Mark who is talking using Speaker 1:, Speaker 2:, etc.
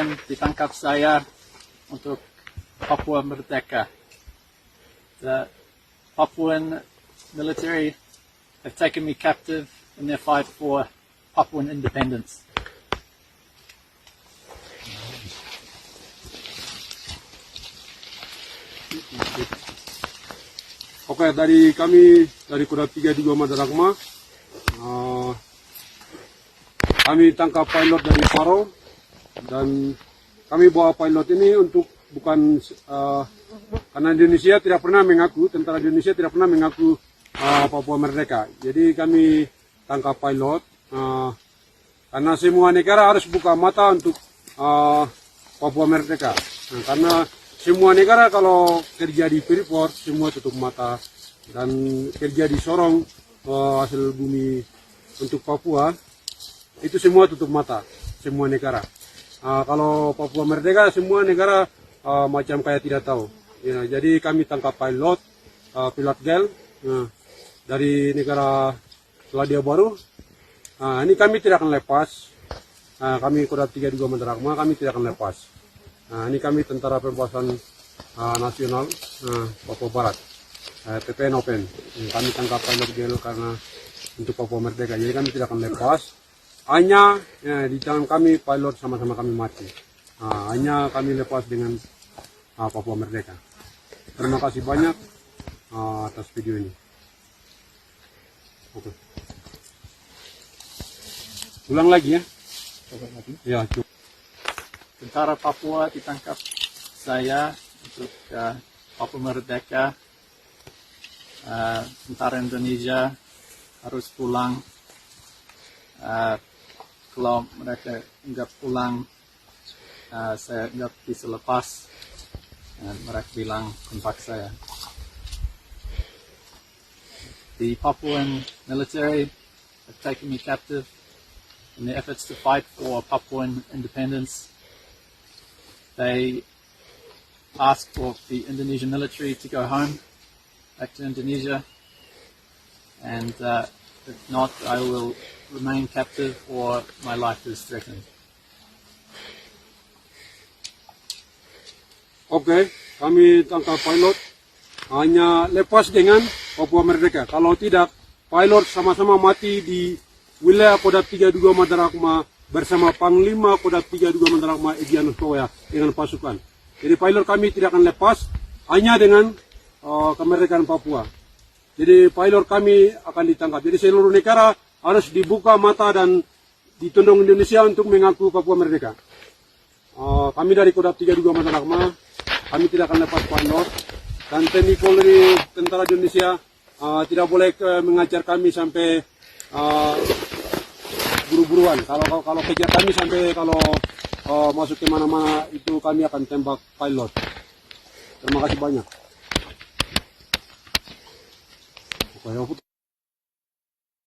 Speaker 1: kemarin ditangkap saya untuk Papua Merdeka. The Papuan military have taken me captive in their fight for Papuan independence.
Speaker 2: Oke, dari kami dari Kodam 32 Madaragma, kami tangkap pilot dari Paro dan kami bawa pilot ini untuk bukan karena Indonesia tidak pernah mengaku, tentara Indonesia tidak pernah mengaku Papua Merdeka. Jadi kami tangkap pilot karena semua negara harus buka mata untuk Papua Merdeka. Nah, karena semua negara kalau kerja di Freeport semua tutup mata dan kerja di Sorong hasil bumi untuk Papua itu semua tutup mata, semua negara. Kalau Papua Merdeka semua negara macam kayak tidak tahu. Ya, jadi kami tangkap pilot GEL dari negara Selandia Baru. Ini kami tidak akan lepas. Kami Kodam 32 Madaragma, kami tidak akan lepas. Ini kami Tentara Pembebasan Nasional Papua Barat, TPN Open. Kami tangkap pilot GEL karena untuk Papua Merdeka. Jadi kami tidak akan lepas. Hanya di tangan kami pilot sama-sama kami mati. Hanya kami lepas dengan Papua Merdeka. Terima kasih banyak atas video ini. Oke. Ulang lagi ya. Ya, cukup.
Speaker 1: Tentara Papua ditangkap saya untuk Papua Merdeka. Tentara Indonesia harus pulang. Kalau mereka enggak pulang, saya enggak bisa lepas. Dan mereka bilang kontak saya. The Papuan military have taken me captive in their efforts to fight for Papuan independence. They asked for the Indonesian military to go home, back to Indonesia, and if not, I will remain captive or my life is threatened.
Speaker 2: Oke, kami tangkap pilot hanya lepas dengan Papua Merdeka. Kalau tidak, pilot sama-sama mati di wilayah Kodam 32 Madaragma bersama Panglima Kodam 32 Madaragma Egyanus Powea dengan pasukan. Jadi pilot kami tidak akan lepas hanya dengan kemerdekaan Papua. Jadi pilot kami akan ditangkap. Jadi seluruh negara harus dibuka mata dan ditunduk Indonesia untuk mengaku Papua Merdeka. Kami dari Kodam 32 Madaragma, kami tidak akan lepas pilot. Dan TNI Polri, tentara Indonesia tidak boleh mengajar kami sampai buru-buruan. Kalau kejar kami sampai kalau masuk ke mana-mana itu kami akan tembak pilot. Terima kasih banyak.